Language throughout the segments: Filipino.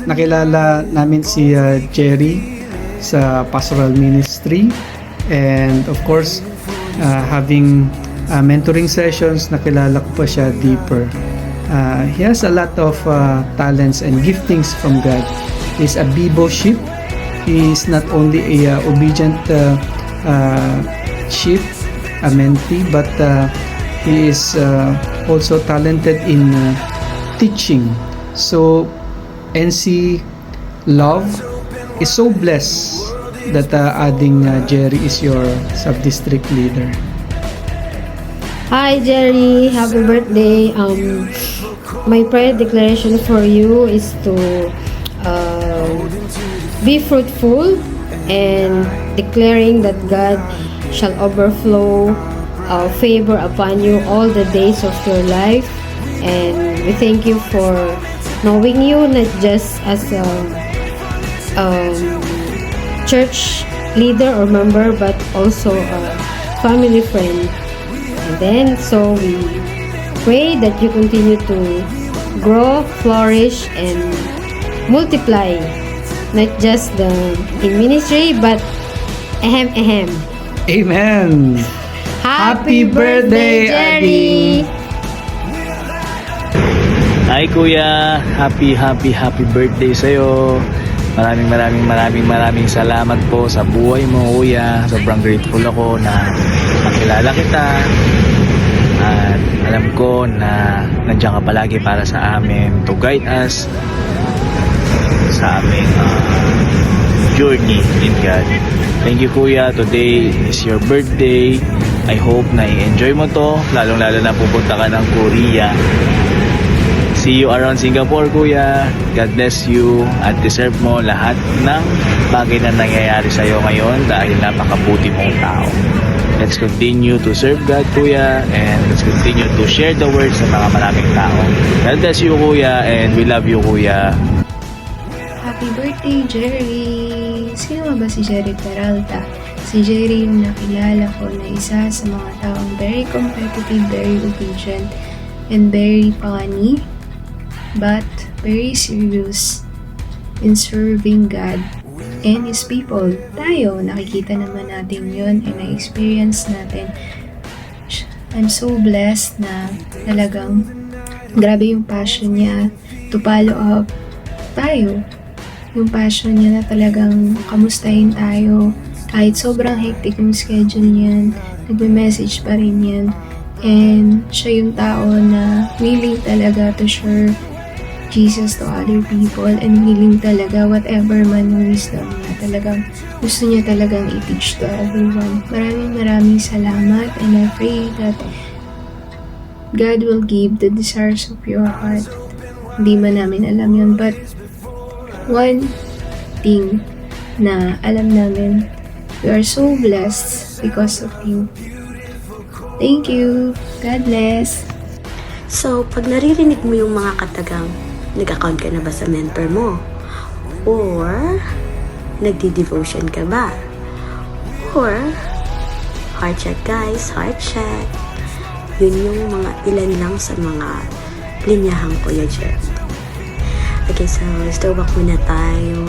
nakilala namin si Jerry sa pastoral ministry, and of course having mentoring sessions, nakilala ko pa siya deeper. He has a lot of talents and giftings from God. He's a Bibo sheep. He is not only a obedient sheep, a mentee, but he is also talented in teaching. So NC Love is so blessed that adding Jerry is your sub-district leader. Hi Jerry, happy birthday. My prayer declaration for you is to be fruitful and declaring that God shall overflow favor upon you all the days of your life. And we thank you for knowing you not just as a church leader or member, but also a family friend. And then, so we pray that you continue to grow, flourish, and multiply, not just in ministry, but ahem. Amen. Happy birthday, Jerry! Hi Kuya, happy birthday sa'yo. Maraming salamat po sa buhay mo, Kuya. Sobrang grateful ako na makilala kita. At alam ko na nandiyan ka palagi para sa amin to guide us sa aming journey in God. Thank you, Kuya. Today is your birthday. I hope na i-enjoy mo to, lalong-lalo na pupunta ka ng Korea. See you around Singapore, Kuya. God bless you at deserve mo lahat ng bagay na nangyayari sa iyo ngayon dahil napakabuti mong tao. Let's continue to serve God, Kuya, and let's continue to share the word sa mga maraming tao. God bless you, Kuya, and we love you, Kuya. Happy birthday, Jerry! Sino ba si Jerry Peralta? Si Jerry yung nakilala ko na isa sa mga taong very competitive, very obedient, and very funny, but very serious in serving God and His people. Tayo, nakikita naman natin yun and na-experience natin. I'm so blessed na talagang grabe yung passion niya to follow up tayo. Yung passion niya na talagang kamustahin tayo. Kahit sobrang hectic yung schedule niyan, nagme-message pa rin yan. And siya yung tao na willing talaga to share Jesus to other people and willing talaga whatever man yung wisdom niya. Talagang gusto niya talagang i-teach to everyone. Maraming salamat, and I pray that God will give the desires of your heart. Hindi man namin alam yun, but one thing na alam namin, we are so blessed because of you. Thank you. God bless. So, pag naririnig mo yung mga katagang, nag-account ka na ba sa mentor mo? Or, nagdi-devotion ka ba? Or, heart check guys, heart check. Yun yung mga ilan lang sa mga linyahang Kuya Jer. Okay, so, back muna tayo.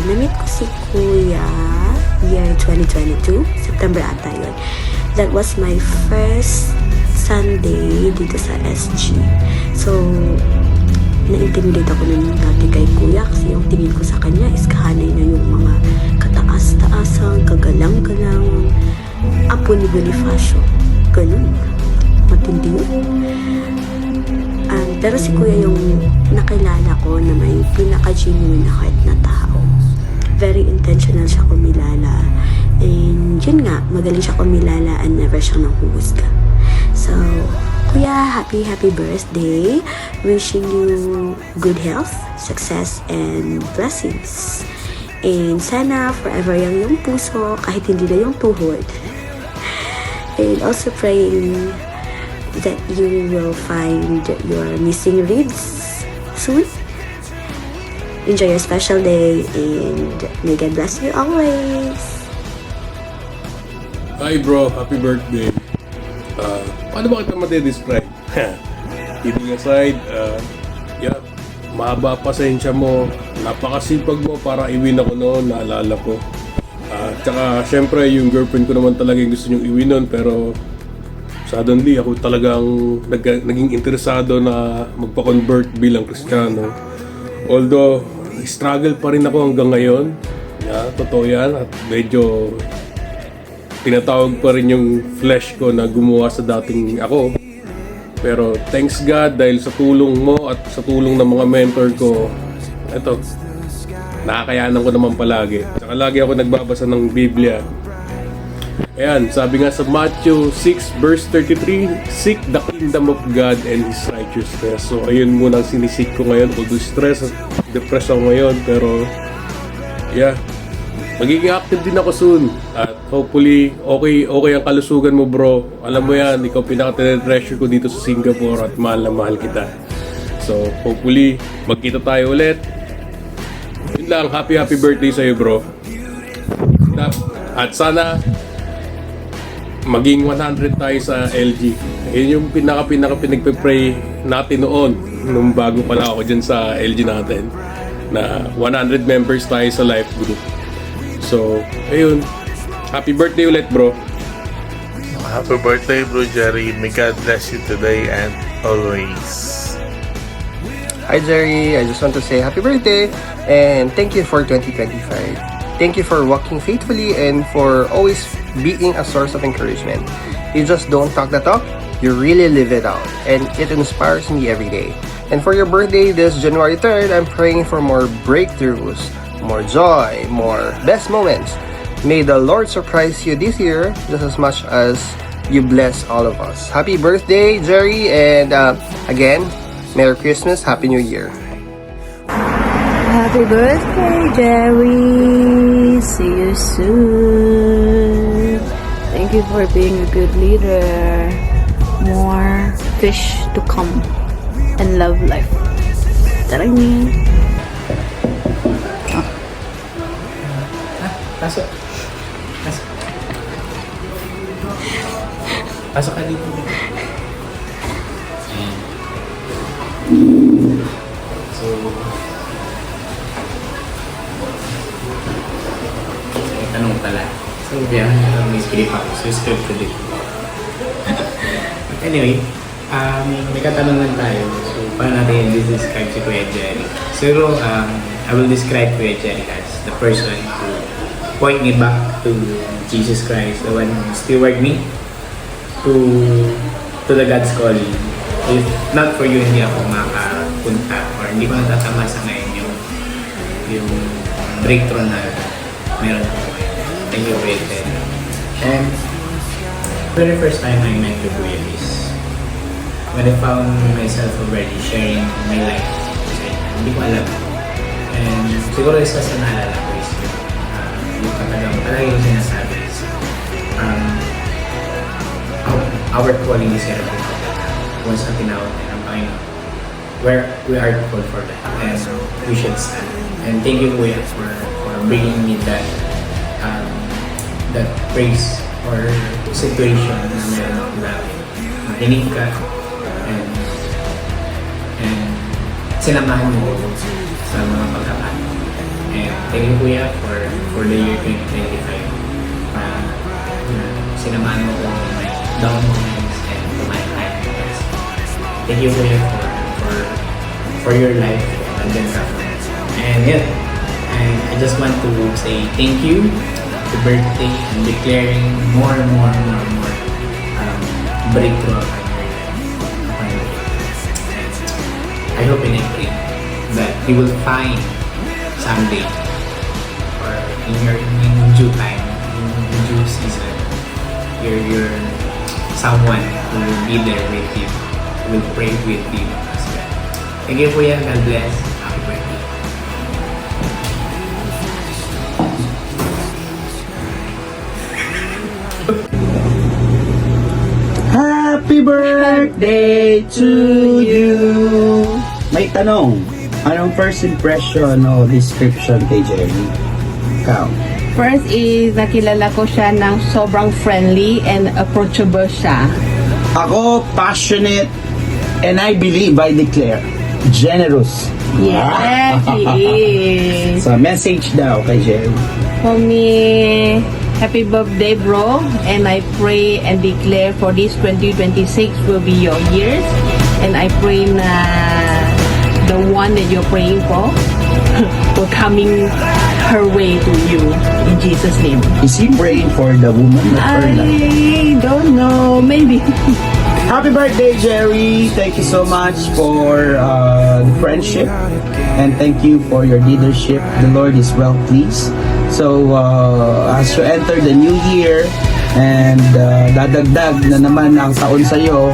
Na-meet ko si Kuya year 2022, September ata yun. That was my first Sunday dito sa SG. So, na-intimidate ako nun dati kay Kuya kasi yung tingin ko sa kanya is kahanay na yung mga kataas-taasang, kagalang-galang apo ni Bonifacio. Ganun. Matindi yun. Pero si Kuya yung nakilala ko na may pinaka-genuine na heart na tao. Very intentional siya kumilala. And yun nga, magaling siya kumilala and never siyang nanghuhusga. So, Kuya, happy birthday. Wishing you good health, success, and blessings. And sana forever yung puso, kahit hindi na yung tuhod. And also praying that you will find your missing ribs soon. Enjoy your special day, and may God bless you always. Hi bro, happy birthday. Paano ba kita ma-describe? Kidding aside, yeah, mahaba pasensya mo. Napakasipag mo para i-win ako noon, naalala ko. Tsaka syempre yung girlfriend ko naman talaga yung gusto niyong i-win noon, pero suddenly ako talagang naging interesado na magpa-convert bilang Kristiyano. Although struggle pa rin ako hanggang ngayon. Totoo yan, at medyo tinatawag pa rin yung flesh ko na gumawa sa dating ako. Pero thanks God dahil sa tulong mo at sa tulong ng mga mentor ko, eto, nakakayanan ko naman palagi. Saka lagi ako nagbabasa ng Biblia. Ayan, sabi nga sa Matthew 6 verse 33, seek the kingdom of God and His righteousness. So ayun muna ang sinisik ko ngayon. Although stress at depressed ako ngayon, pero yeah, magiging active din ako soon. At hopefully, okay ang kalusugan mo, bro. Alam mo yan, ikaw pinaka-treasure ko dito sa Singapore at mahal na mahal kita. So, hopefully, magkita tayo ulit. Yun lang, happy birthday sa'yo, bro. At sana, maging 100 tayo sa LG. Yun yung pinaka pinagpe-pray natin noon, nung bago pala ako dyan sa LG natin, na 100 members tayo sa life group. So, ayun. Happy birthday ulit, bro. Happy birthday, Bro Jerry. May God bless you today and always. Hi Jerry, I just want to say happy birthday and thank you for 2025. Thank you for walking faithfully and for always being a source of encouragement. You just don't talk the talk, you really live it out, and it inspires me every day. And for your birthday this January 3rd, I'm praying for more breakthroughs, more joy, more best moments. May the Lord surprise you this year just as much as you bless all of us. Happy birthday, Jerry, and again, Merry Christmas, Happy New Year. Happy birthday, Jerry. See you soon. Thank you for being a good leader. More fish to come and love life. Tarang. Pasok. Pasok ka dito. So, tanong pala. So, biyan, may script ako. So, script ko dito. Anyway, may katanungan tayo. So, paano natin describe si Kuya Jerry? So, I will describe Kuya Jerry as the person who point me back to Jesus Christ, the one who steward me to the God's calling. If not for you, hindi ako makapunta or hindi ko natatama sa ngayon yung breakthrough na meron ko ngayon. Thank you, Kuya Jerry. And very first time I met you, Kuya, is when I found myself already sharing my life. Kasi hindi ko alam. And siguro isa sa naalala ko is yung palagi yung sinasabi is our calling is irrevocable. Once na tinawag na ng Panginoon, where we are called for that, and we should stand. And thank you, Kuya, for bringing me that praise or situation na meron ako dati. Makinig ka and sinamahan mo sa mga pagkakataon. And thank you, Kuya, for the year 2025. Sinamahan mo ko in my down moments and my high moments. Thank you, Kuya, for your life and then and yeah, and I just want to say thank you to birthday and declaring more breakthrough upon your life. I hope and I pray that you will find someday or in due time, in due season, you're someone who will be there with you, who will pray with you as well. Thank you, Kuya. God bless. Happy birthday. Happy birthday to you! May tanong, anong first impression o description kay Jerry? Ikaw? First is nakilala ko siya ng sobrang friendly and approachable siya. Ako, passionate, and I believe, I declare, generous, Yes, he is. So, message daw kay Jerry. For me, happy birthday, bro. And I pray and declare for this 2026 will be your years. And I pray na the one that you're praying for will coming her way to you. In Jesus' name. Is he praying for the woman or not? I don't know. Maybe. Happy birthday, Jerry! Thank you so much for the friendship and thank you for your leadership. The Lord is well pleased. So, as you enter the new year and dadagdag na naman ang taon sa'yo,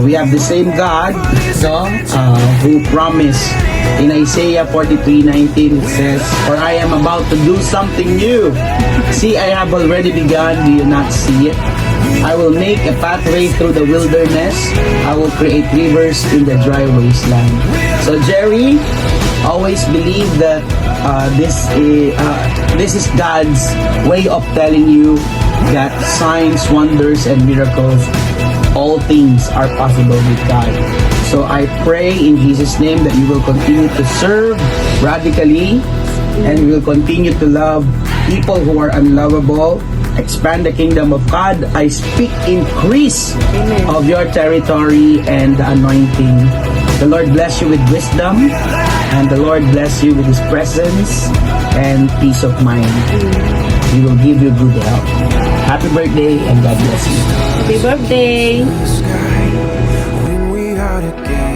we have the same God, no? Who promised in Isaiah 43:19 it says, "For I am about to do something new. See, I have already begun. Do you not see it? I will make a pathway through the wilderness. I will create rivers in the dry wasteland." So Jerry, always believe that this is God's way of telling you that signs, wonders, and miracles, all things are possible with God. So I pray in Jesus' name that you will continue to serve radically and you will continue to love people who are unlovable. Expand the kingdom of God. I speak increase of your territory and the anointing. The Lord bless you with wisdom and the Lord bless you with His presence and peace of mind. He will give you good health. Happy birthday and God bless you. Happy birthday. When we are together.